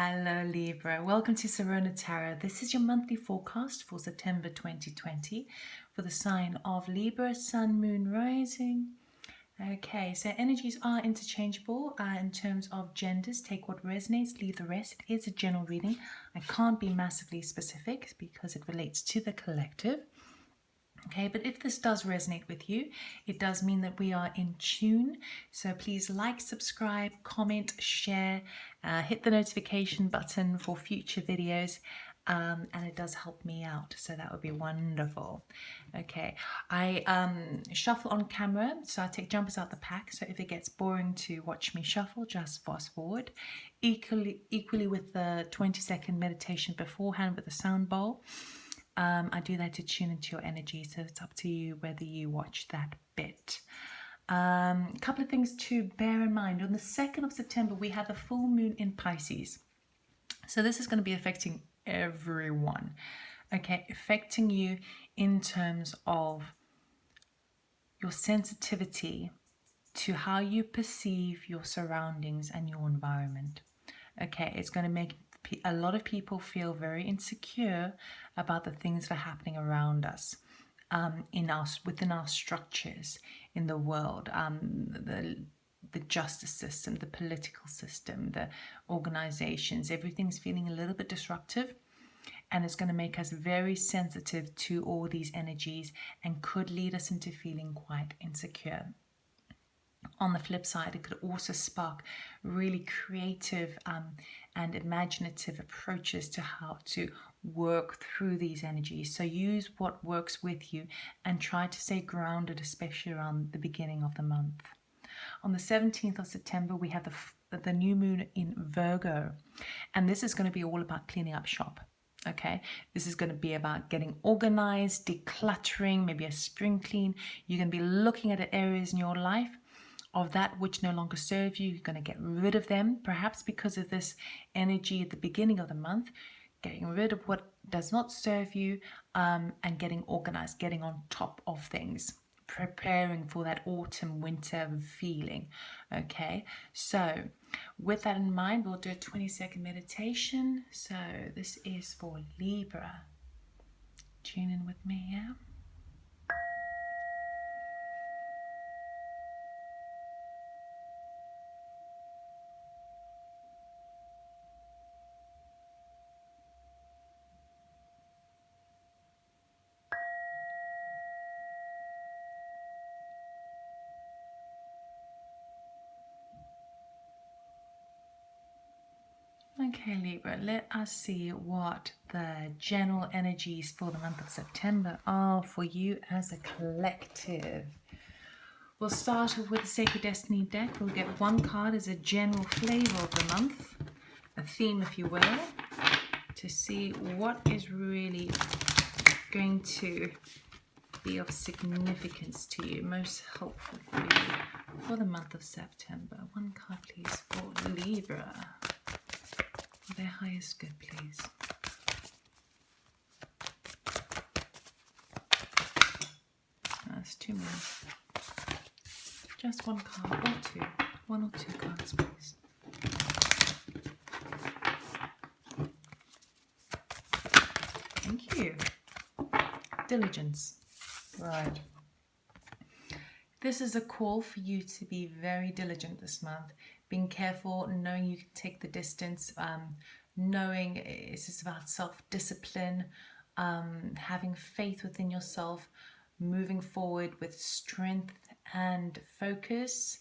Hello Libra, welcome to Serona Tarot. This is your monthly forecast for September 2020 for the sign of Libra, Sun, Moon, Rising. Okay, so energies are interchangeable in terms of genders. Take what resonates, leave the rest. It is a general reading. I can't be massively specific because it relates to the collective. Okay, but if this does resonate with you, it does mean that we are in tune. So please like, subscribe, comment, share, hit the notification button for future videos. And it does help me out, so that would be wonderful. Okay, I shuffle on camera, so I take jumpers out the pack. So if it gets boring to watch me shuffle, just fast forward. Equally with the 20-second meditation beforehand with the sound bowl. I do that to tune into your energy, so it's up to you whether you watch that bit. A couple of things to bear in mind. On the 2nd of September, we have the full moon in Pisces. So this is going to be affecting everyone. Okay, affecting you in terms of your sensitivity to how you perceive your surroundings and your environment. Okay, it's going to make a lot of people feel very insecure about the things that are happening around us, within our structures in the world, the justice system, the political system, the organizations. Everything's feeling a little bit disruptive, and it's going to make us very sensitive to all these energies and could lead us into feeling quite insecure. On the flip side, it could also spark really creative and imaginative approaches to how to work through these energies. So use what works with you and try to stay grounded, especially around the beginning of the month. On the 17th of September, we have the new moon in Virgo, and this is going to be all about cleaning up shop. Okay, this is going to be about getting organized, decluttering, maybe a spring clean. You're going to be looking at areas in your life of that which no longer serve you. You're going to get rid of them, perhaps because of this energy at the beginning of the month, getting rid of what does not serve you, and getting organized, getting on top of things, preparing for that autumn winter feeling. Okay, so with that in mind, we'll do a 20-second meditation. So this is for Libra. Tune in with me, yeah? Okay, Libra, let us see what the general energies for the month of September are for you as a collective. We'll start with the Sacred Destiny deck. We'll get one card as a general flavor of the month, a theme, if you will, to see what is really going to be of significance to you, most helpful for you for the month of September. One card, please, for Libra. For their highest good, please. That's too many. Just one card or two. One or two cards, please. Thank you. Diligence. Right. This is a call for you to be very diligent this month. Being careful, knowing you can take the distance, knowing it's just about self-discipline, having faith within yourself, moving forward with strength and focus,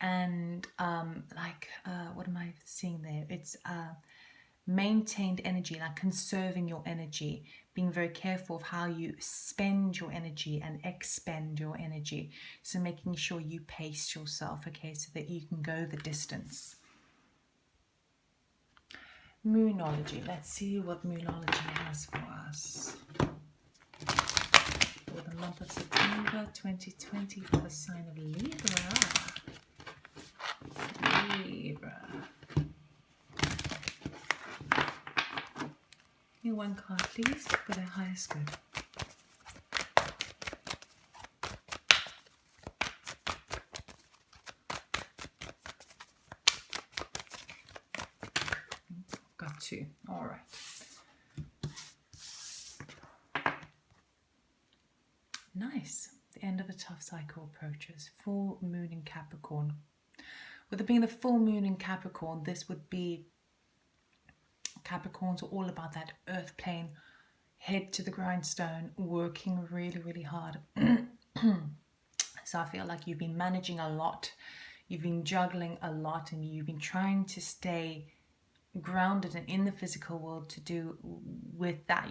and what am I seeing there? It's maintained energy, like conserving your energy, being very careful of how you spend your energy and expend your energy. So making sure you pace yourself, okay, so that you can go the distance. Moonology. Let's see what Moonology has for us for the month of September 2020 for the sign of Libra. Libra. Give me one card, please, for their highest good. 2. All right. Nice. The end of a tough cycle approaches. Full moon in Capricorn. With it being the full moon in Capricorn, this would be, Capricorns are all about that earth plane, head to the grindstone, working really, really hard. So I feel like you've been managing a lot, you've been juggling a lot, and you've been trying to stay grounded and in the physical world to do with that.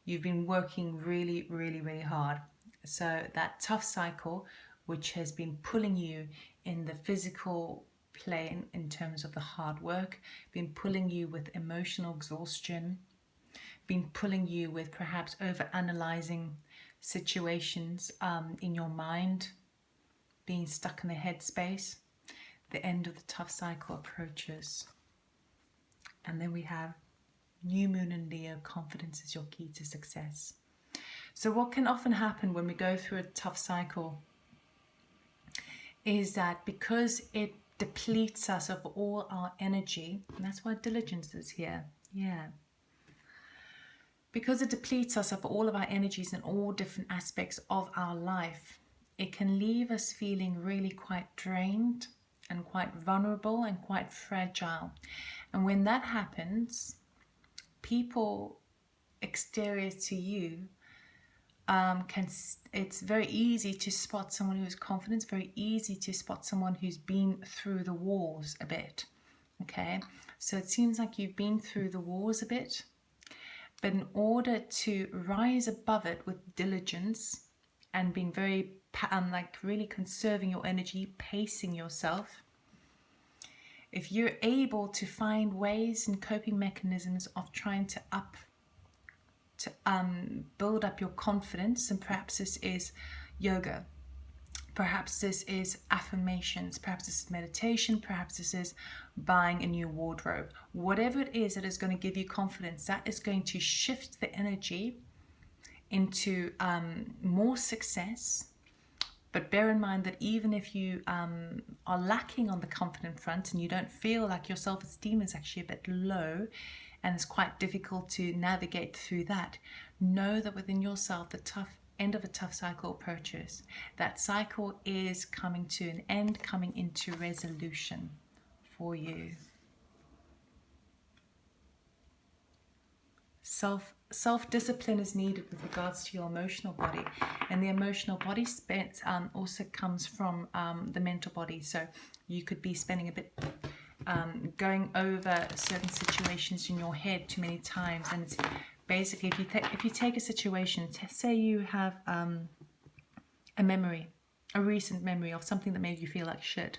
You've been working really, really, really hard. So that tough cycle, which has been pulling you in the physical plane in terms of the hard work, been pulling you with emotional exhaustion, been pulling you with perhaps over analyzing situations in your mind, being stuck in the headspace. The end of the tough cycle approaches. And then we have new moon in Leo. Confidence is your key to success. So what can often happen when we go through a tough cycle is that because it depletes us of all our energy, and that's why diligence is here. Yeah. Because it depletes us of all of our energies in all different aspects of our life, it can leave us feeling really quite drained and quite vulnerable and quite fragile. And when that happens, people exterior to you it's very easy to spot someone who is confident. It's very easy to spot someone who's been through the wars a bit. Okay, so it seems like you've been through the wars a bit, but in order to rise above it with diligence and being very like really conserving your energy, pacing yourself, if you're able to find ways and coping mechanisms of trying to build up your confidence, and perhaps this is yoga, perhaps this is affirmations, perhaps this is meditation, perhaps this is buying a new wardrobe, whatever it is that is going to give you confidence, that is going to shift the energy into more success. But bear in mind that even if you are lacking on the confident front and you don't feel like your self-esteem is actually a bit low and it's quite difficult to navigate through that, know that within yourself the end of a tough cycle approaches. That cycle is coming to an end, coming into resolution for you. Self-discipline is needed with regards to your emotional body, and the emotional body also comes from the mental body. So you could be spending a bit going over certain situations in your head too many times, and it's basically if you take a situation, say you have a recent memory of something that made you feel like shit.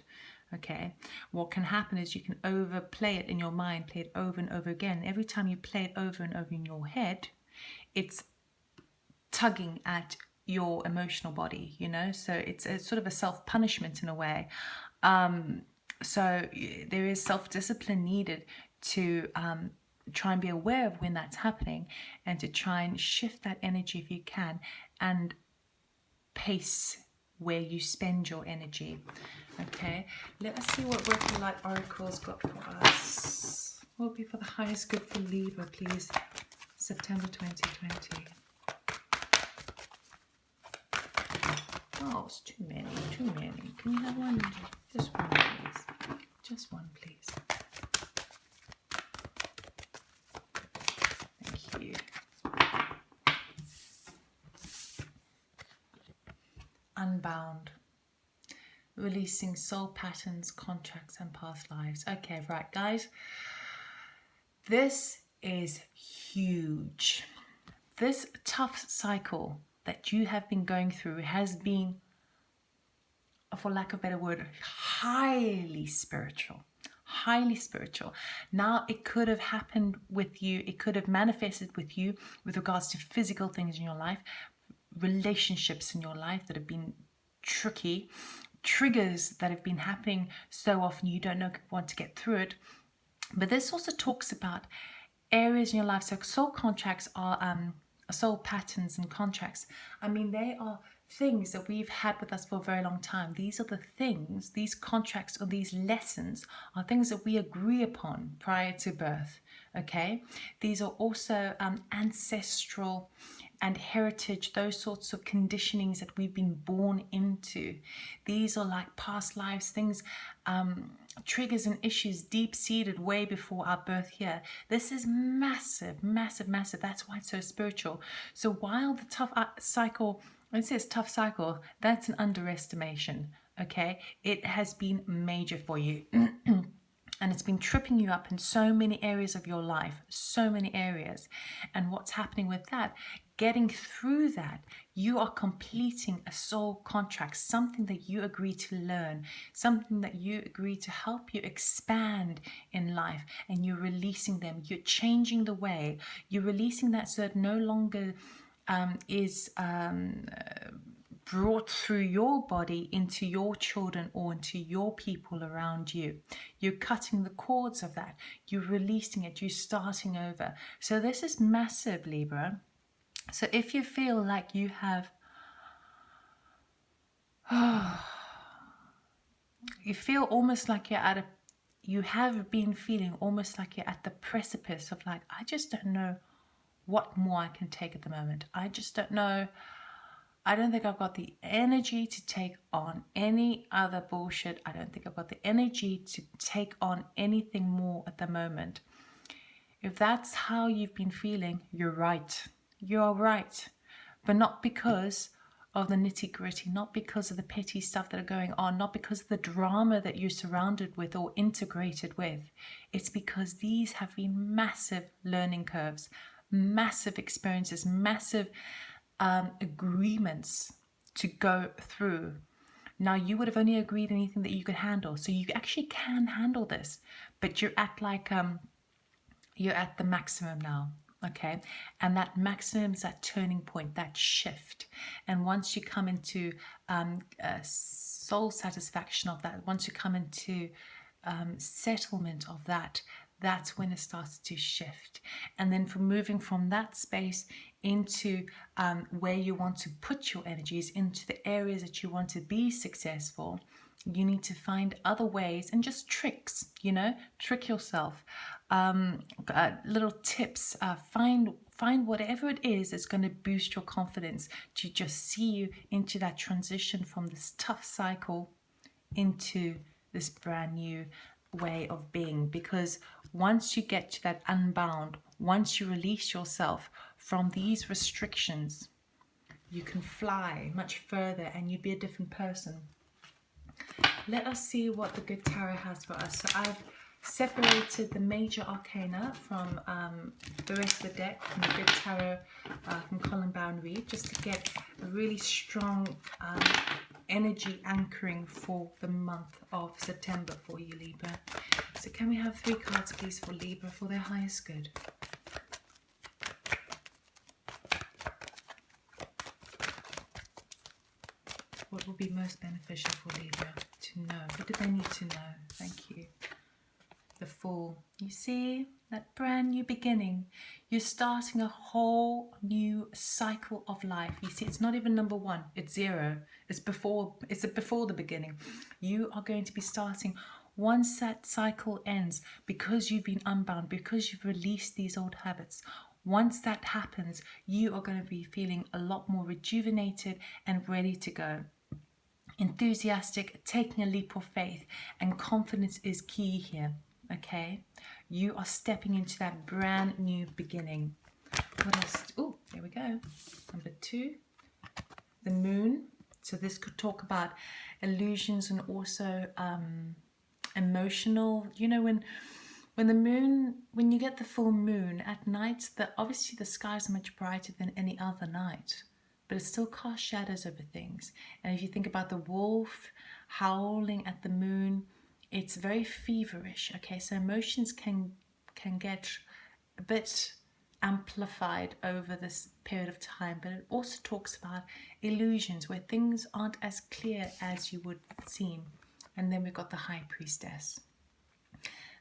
Okay, what can happen is you can overplay it in your mind, play it over and over again. Every time you play it over and over in your head, it's tugging at your emotional body, you know, so it's a sort of a self-punishment in a way. So there is self-discipline needed to try and be aware of when that's happening, and to try and shift that energy if you can, and pace where you spend your energy. Okay, let us see what Working Light Oracle's got for us. What will be for the highest good for Libra, please? September 2020. Oh, it's too many. Can you have one? Just one, please. Just one, please. Thank you. Unbound. Releasing soul patterns, contracts, and past lives. Okay, right, guys. This is huge. This tough cycle that you have been going through has been, for lack of a better word, highly spiritual. Highly spiritual. Now, it could have happened with you, it could have manifested with you with regards to physical things in your life, relationships in your life that have been tricky, triggers that have been happening so often you don't want to get through it. But this also talks about areas in your life. So soul contracts are soul patterns and contracts. I mean, they are things that we've had with us for a very long time. These are the things, these contracts or these lessons are things that we agree upon prior to birth. Okay, these are also ancestral and heritage, those sorts of conditionings that we've been born into. These are like past lives, things, triggers and issues deep-seated way before our birth here. This is massive, massive, massive. That's why it's so spiritual. So while the tough cycle, when it says tough cycle, that's an underestimation, okay? It has been major for you. And it's been tripping you up in so many areas of your life, so many areas. And what's happening with that, getting through that, you are completing a soul contract, something that you agree to learn, something that you agree to help you expand in life, and you're releasing them. You're changing the way. You're releasing that so that no longer is brought through your body into your children or into your people around you. You're cutting the cords of that. You're releasing it. You're starting over. So this is massive, Libra. So if you feel like you have, you feel almost like you're at a, you have been feeling almost like you're at the precipice of like, I just don't know what more I can take at the moment. I just don't know. I don't think I've got the energy to take on any other bullshit. I don't think I've got the energy to take on anything more at the moment. If that's how you've been feeling, you're right. You're right. But not because of the nitty-gritty, not because of the petty stuff that are going on, not because of the drama that you're surrounded with or integrated with. It's because these have been massive learning curves, massive experiences, massive agreements to go through. Now, you would have only agreed anything that you could handle, so you actually can handle this, but you're at like you're at the maximum now, okay? And that maximum is that turning point, that shift. And once you come into soul satisfaction of that, once you come into settlement of that, that's when it starts to shift. And then from moving from that space into where you want to put your energies, into the areas that you want to be successful, you need to find other ways and just tricks, you know, trick yourself. Little tips, find whatever it is that's going to boost your confidence to just see you into that transition from this tough cycle into this brand new way of being. Because once you get to that unbound, once you release yourself from these restrictions, you can fly much further and you'd be a different person. Let us see what the Good Tarot has for us. So I've separated the major arcana from the rest of the deck from the Good Tarot from Colin Bowen Reed, just to get a really strong energy anchoring for the month of September for you, Libra. So can we have 3 cards, please, for Libra for their highest good? What will be most beneficial for Libra to know? What do they need to know? Thank you. The Fool. You see, that brand new beginning. You're starting a whole new cycle of life. You see, it's not even number 1. It's 0. It's before the beginning. You are going to be starting once that cycle ends, because you've been unbound, because you've released these old habits. Once that happens, you are going to be feeling a lot more rejuvenated and ready to go. Enthusiastic, taking a leap of faith, and confidence is key here. Okay, you are stepping into that brand new beginning. What else? Oh, there we go. Number 2, the Moon. So this could talk about illusions and also emotional. You know, when the moon, when you get the full moon at night, obviously the skies are much brighter than any other night, but it still casts shadows over things. And if you think about the wolf howling at the moon, it's very feverish. Okay, so emotions can get a bit amplified over this period of time, but it also talks about illusions where things aren't as clear as you would seem. And then we've got the High Priestess.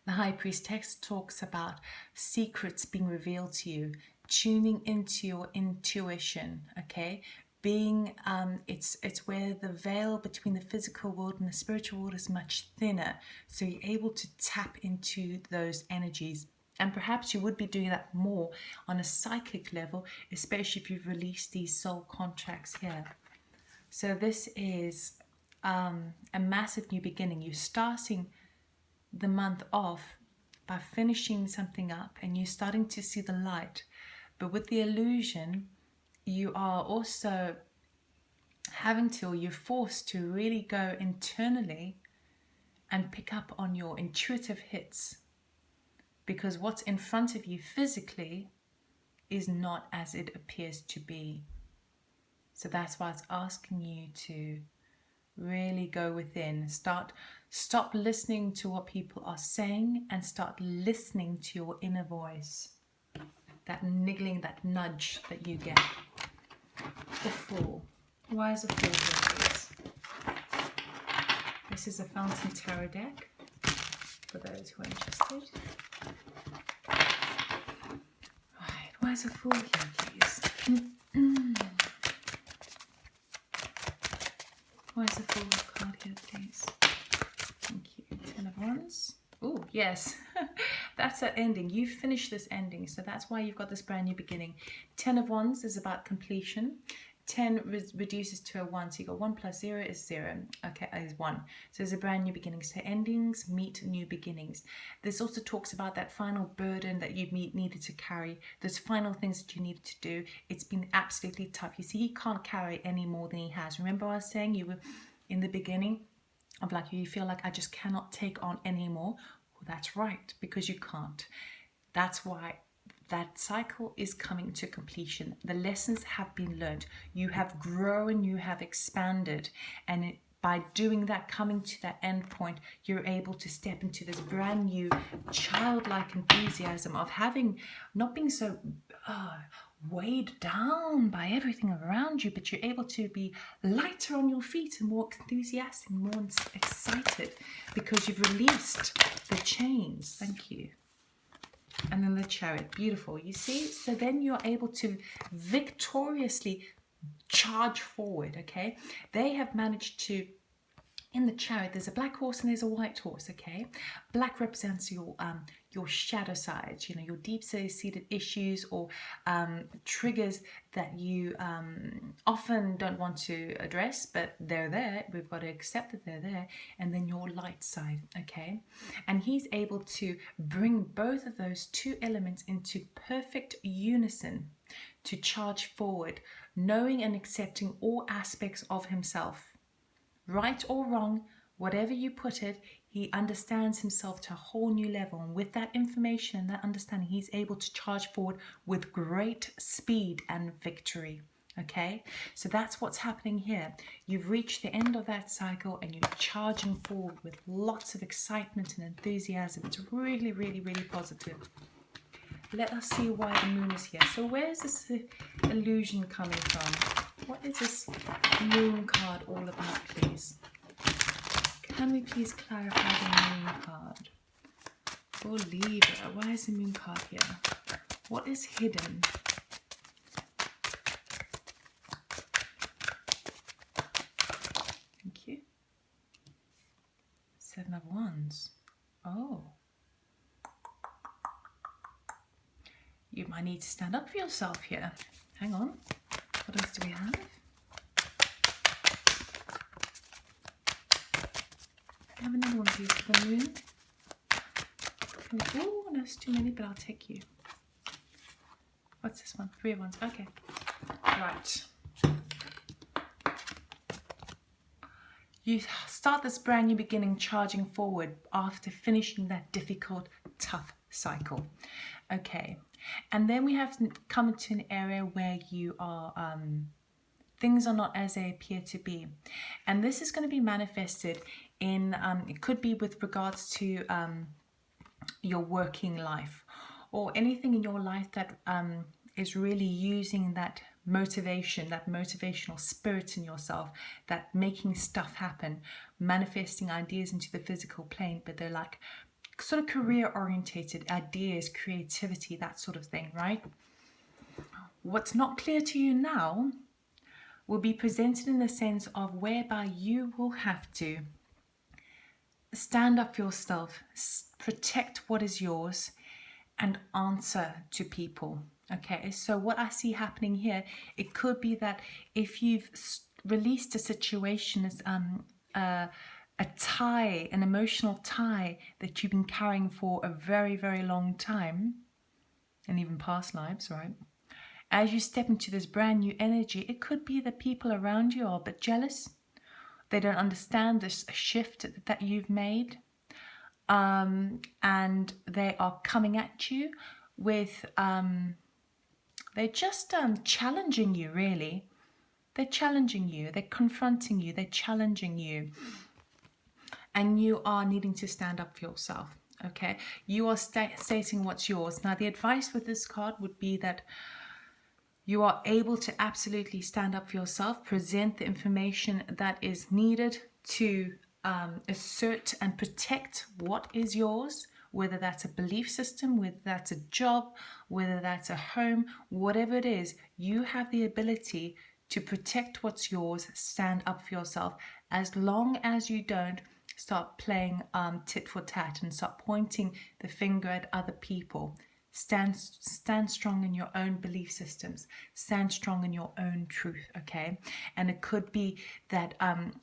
The High Priestess talks about secrets being revealed to you, tuning into your intuition, okay? being it's where the veil between the physical world and the spiritual world is much thinner, so you're able to tap into those energies. And perhaps you would be doing that more on a psychic level, especially if you've released these soul contracts here. So this is a massive new beginning. You're starting the month off by finishing something up, and you're starting to see the light. But with the illusion, you are also having to, or you're forced to really go internally and pick up on your intuitive hits, because what's in front of you physically is not as it appears to be. So that's why it's asking you to really go within. Stop listening to what people are saying and start listening to your inner voice. That niggling, that nudge that you get. The Fool. Why is the Fool here, please? This is a Fountain Tarot deck, for those who are interested. Right, why is the Fool here, please? Why is the Fool card here, please? Thank you. 10 of Wands. Oh, yes. That's that ending. You finished this ending, so that's why you've got this brand new beginning. 10 of Wands is about completion. 10 reduces to a 1, so you got 1 plus 0 is 0. Okay, is 1. So there's a brand new beginning. So endings meet new beginnings. This also talks about that final burden that you needed to carry, those final things that you needed to do. It's been absolutely tough. You see, he can't carry any more than he has. Remember I was saying you were in the beginning of like, you feel like I just cannot take on anymore. Well, that's right, because you can't. That's why that cycle is coming to completion. The lessons have been learned. You have grown, you have expanded, and by doing that, coming to that end point, you're able to step into this brand new childlike enthusiasm of not being so weighed down by everything around you, but you're able to be lighter on your feet and more enthusiastic, more excited, because you've released the chains. Thank you. And then the Chariot. Beautiful. You see? So then you're able to victoriously charge forward, okay? They have managed to, in the Chariot, there's a black horse and there's a white horse, okay? Black represents your shadow sides, you know, your deep-seated issues or triggers that you often don't want to address, but they're there. We've got to accept that they're there. And then your light side, okay? And he's able to bring both of those two elements into perfect unison to charge forward, knowing and accepting all aspects of himself. Right or wrong, whatever you put it, he understands himself to a whole new level. And with that information and that understanding, he's able to charge forward with great speed and victory. Okay, so that's what's happening here. You've reached the end of that cycle and you're charging forward with lots of excitement and enthusiasm. It's really, really, really positive. Let us see why the Moon is here. So where is this illusion coming from? What is this Moon card all about, please? Can we please clarify the Moon card? For Libra, why is the Moon card here? What is hidden? Thank you. 7 of Wands. Oh. You might need to stand up for yourself here. Hang on. What else do we have? I have another one, please, for the Moon. Oh, no, it's too many, but I'll take you. What's this one? 3 of Wands. Okay. Right. You start this brand new beginning charging forward after finishing that difficult, tough cycle. Okay. And then we have come into an area where you are, things are not as they appear to be. And this is going to be manifested in, it could be with regards to your working life or anything in your life that is really using that motivation, that motivational spirit in yourself, that making stuff happen, manifesting ideas into the physical plane, but they're like sort of career orientated ideas, creativity, that sort of thing, right? What's not clear to you now, will be presented in the sense of whereby you will have to stand up for yourself, protect what is yours, and answer to people. Okay, so what I see happening here, it could be that if you've released a situation as a tie, an emotional tie that you've been carrying for a very, very long time, and even past lives, right? As you step into this brand new energy, it could be that people around you are a bit jealous. They don't understand this shift that you've made. And they are coming at you with, they're just challenging you, really. They're challenging you, they're confronting you, they're challenging you. And you are needing to stand up for yourself, okay? You are stating what's yours. Now, the advice with this card would be that you are able to absolutely stand up for yourself, present the information that is needed to assert and protect what is yours, whether that's a belief system, whether that's a job, whether that's a home, whatever it is, you have the ability to protect what's yours, stand up for yourself, as long as you don't start playing tit for tat and start pointing the finger at other people. Stand strong in your own belief systems. Stand strong in your own truth, okay? And it could be that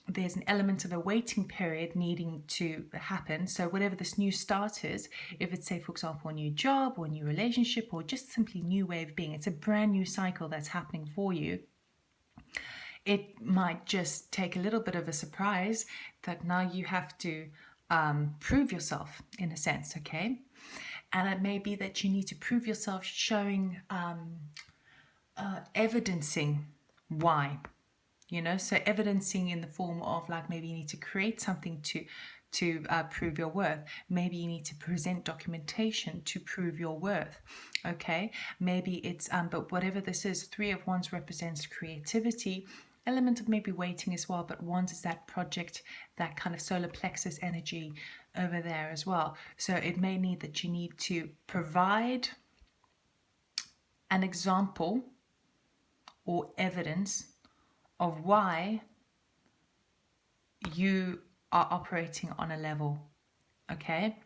there's an element of a waiting period needing to happen. So whatever this new start is, if it's, say, for example, a new job or a new relationship or just simply new way of being, it's a brand new cycle that's happening for you. It might just take a little bit of a surprise that now you have to prove yourself in a sense, okay? And it may be that you need to prove yourself, showing, evidencing why, you know, so evidencing in the form of, like, maybe you need to create something to prove your worth. Maybe you need to present documentation to prove your worth, okay? Maybe it's, but whatever this is, Three of Wands represents creativity, element of maybe waiting as well, but Wands is that project, that kind of solar plexus energy over there as well. So it may need that you need to provide an example or evidence of why you are operating on a level, okay?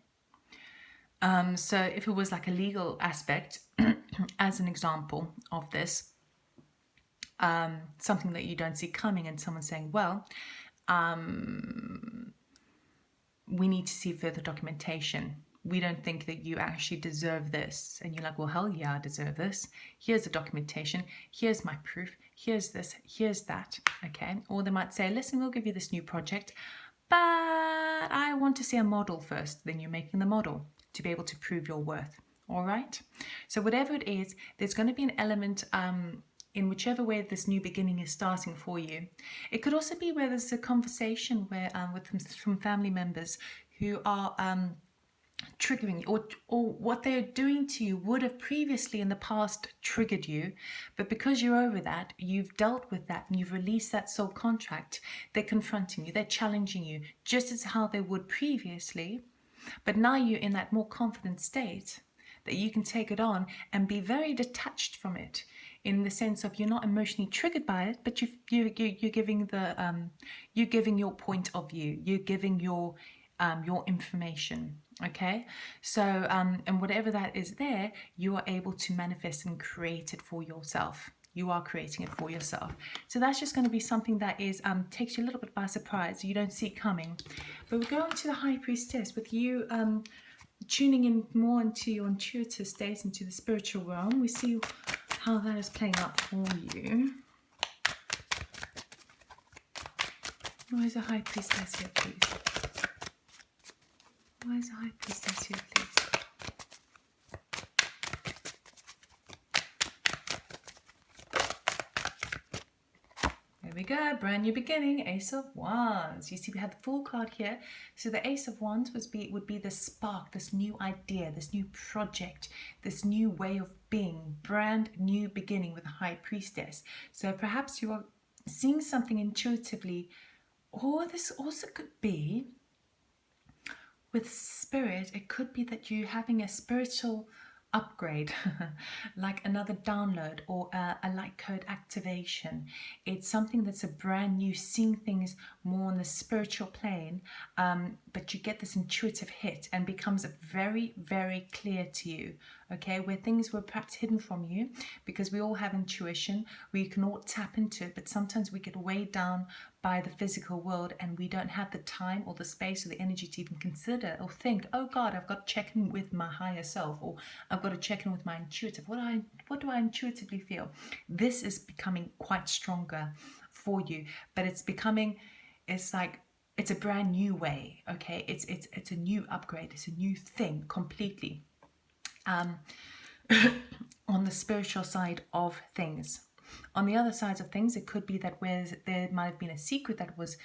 So if it was like a legal aspect, as an example of this, something that you don't see coming, and someone saying, well, we need to see further documentation. We don't think that you actually deserve this. And you're like, well, hell yeah, I deserve this. Here's the documentation. Here's my proof. Here's this. Here's that. Okay. Or they might say, listen, we'll give you this new project, but I want to see a model first. Then you're making the model to be able to prove your worth. All right. So whatever it is, there's going to be an element in whichever way this new beginning is starting for you. It could also be where there's a conversation where from family members who are triggering, or what they're doing to you would have previously in the past triggered you, but because you're over that, you've dealt with that and you've released that soul contract, they're confronting you, they're challenging you just as how they would previously, but now you're in that more confident state that you can take it on and be very detached from it, in the sense of you're not emotionally triggered by it, but you're giving you're giving your point of view, you're giving your information, okay? So and whatever that is there, you are able to manifest and create it for yourself. You are creating it for yourself. So that's just going to be something that is takes you a little bit by surprise. You don't see it coming. But we go on to the High Priestess, with you tuning in more into your intuitive state, into the spiritual realm. We see how that is playing out for you. Why is the High Priestess here, please? Why is the High Priestess here, please? There we go, brand new beginning, Ace of Wands. You see we have the Fool card here. So the Ace of Wands would be the spark, this new idea, this new project, this new way of being, brand new beginning with the High Priestess. So perhaps you are seeing something intuitively, or this also could be with spirit. It could be that you're having a spiritual upgrade, like another download or a light code activation. It's something that's a brand new, seeing things more on the spiritual plane, but you get this intuitive hit and becomes very, very clear to you, okay, where things were perhaps hidden from you, because we all have intuition, we can all tap into it, but sometimes we get weighed down by the physical world and we don't have the time or the space or the energy to even consider or think, oh God, I've got to check in with my higher self, or I've got to check in with my intuitive. What do I intuitively feel? This is becoming quite stronger for you, but it's becoming, it's like, it's a brand new way, okay? It's a new upgrade, it's a new thing completely. On the spiritual side of things. On the other side of things, it could be that where there might have been a secret that was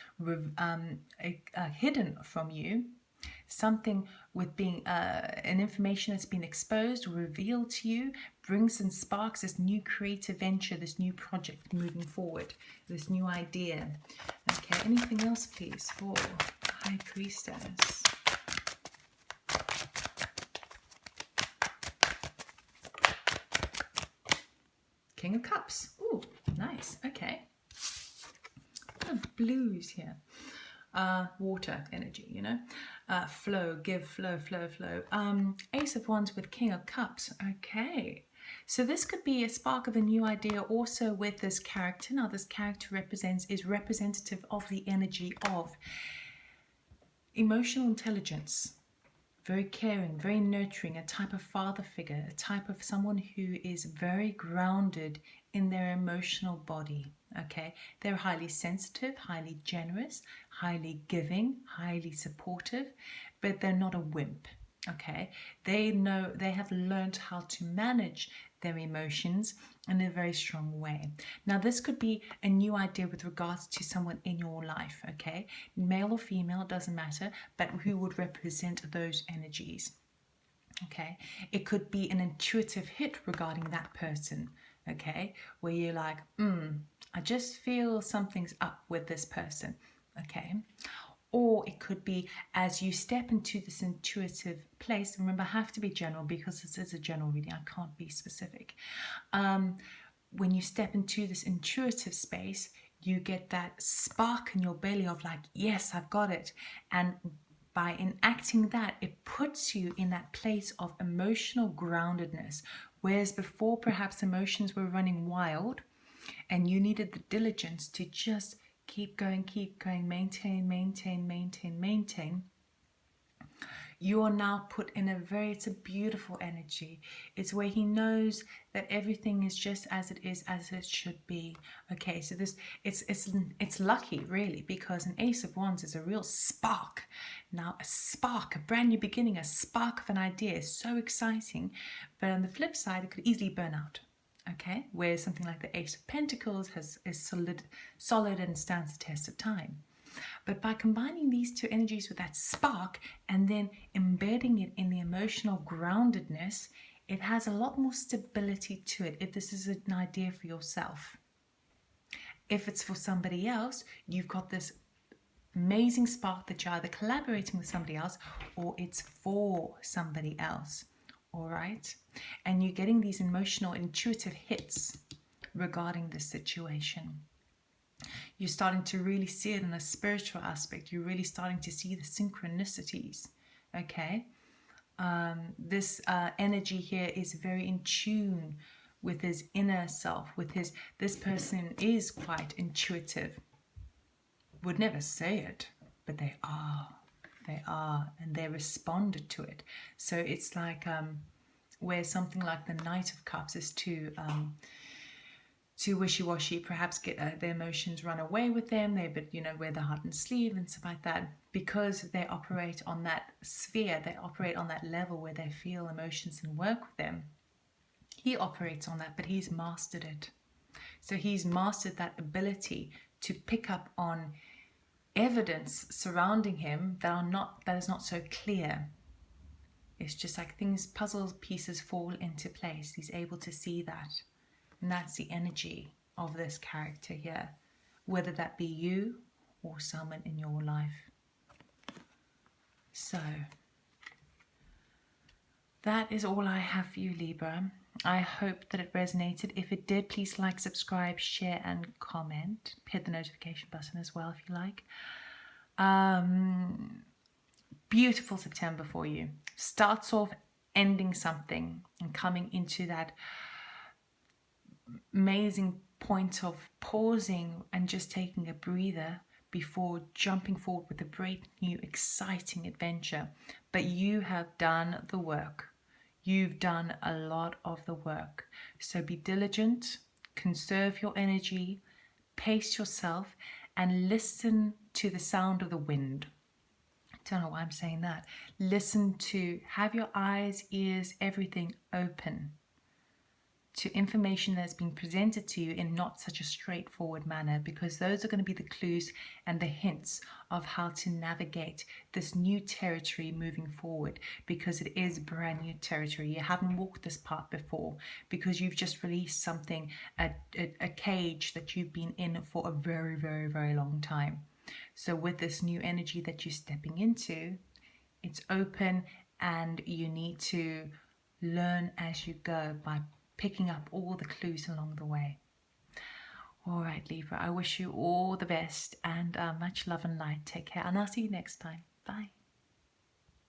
hidden from you, something with being an information that's been exposed or revealed to you, brings and sparks this new creative venture, this new project moving forward, this new idea. Okay, anything else please for High Priestess? King of Cups. Ooh, nice. Okay. Blues here. Water energy, you know. Flow, give, flow, flow, flow. Ace of Wands with King of Cups. Okay. So this could be a spark of a new idea also with this character. Now this character is representative of the energy of emotional intelligence. Very caring, very nurturing, a type of father figure, a type of someone who is very grounded in their emotional body, okay? They're highly sensitive, highly generous, highly giving, highly supportive, but they're not a wimp, okay? They know, they have learned how to manage their emotions in a very strong way. Now this could be a new idea with regards to someone in your life, okay? Male or female, doesn't matter, but who would represent those energies, okay? It could be an intuitive hit regarding that person, okay? Where you're like, I just feel something's up with this person, okay? Or it could be as you step into this intuitive place. Remember, I have to be general because this is a general reading. I can't be specific. When you step into this intuitive space, you get that spark in your belly of like, yes, I've got it. And by enacting that, it puts you in that place of emotional groundedness. Whereas before, perhaps emotions were running wild and you needed the diligence to just keep going, maintain, maintain, maintain, maintain. You are now put in it's a beautiful energy. It's where he knows that everything is just as it is, as it should be. Okay, so this, it's lucky really, because an Ace of Wands is a real spark. Now a spark, a brand new beginning, a spark of an idea is so exciting, but on the flip side, it could easily burn out. Okay, where something like the Ace of Pentacles is solid and stands the test of time. But by combining these two energies with that spark and then embedding it in the emotional groundedness, it has a lot more stability to it if this is an idea for yourself. If it's for somebody else, you've got this amazing spark that you're either collaborating with somebody else or it's for somebody else. All right, and you're getting these emotional intuitive hits regarding this situation. You're starting to really see it in a spiritual aspect. You're really starting to see the synchronicities, okay? This energy here is very in tune with his inner self, this person is quite intuitive. Would never say it, but they are, and they responded to it. So it's like where something like the Knight of Cups is too wishy-washy, perhaps get their emotions run away with them, they wear the heart on the sleeve and stuff like that, because they operate on that sphere, they operate on that level where they feel emotions and work with them. He operates on that, but he's mastered it. So he's mastered that ability to pick up on evidence surrounding him that is not so clear. It's just like puzzle pieces fall into place. He's able to see that. And that's the energy of this character here, whether that be you or someone in your life. So, that is all I have for you, Libra. I hope that it resonated. If it did, please like, subscribe, share, and comment. Hit the notification button as well if you like. Beautiful September for you. Starts off ending something and coming into that amazing point of pausing and just taking a breather before jumping forward with a great new exciting adventure. But you have done the work. You've done a lot of the work. So be diligent, conserve your energy, pace yourself, and listen to the sound of the wind. Don't know why I'm saying that. Listen to, have your eyes, ears, everything open to information that's being presented to you in not such a straightforward manner, because those are going to be the clues and the hints of how to navigate this new territory moving forward, because it is brand new territory. You haven't walked this path before, because you've just released something, a cage that you've been in for a very, very, very long time. So with this new energy that you're stepping into, it's open, and you need to learn as you go by picking up all the clues along the way. All right, Libra, I wish you all the best and much love and light. Take care, and I'll see you next time. Bye.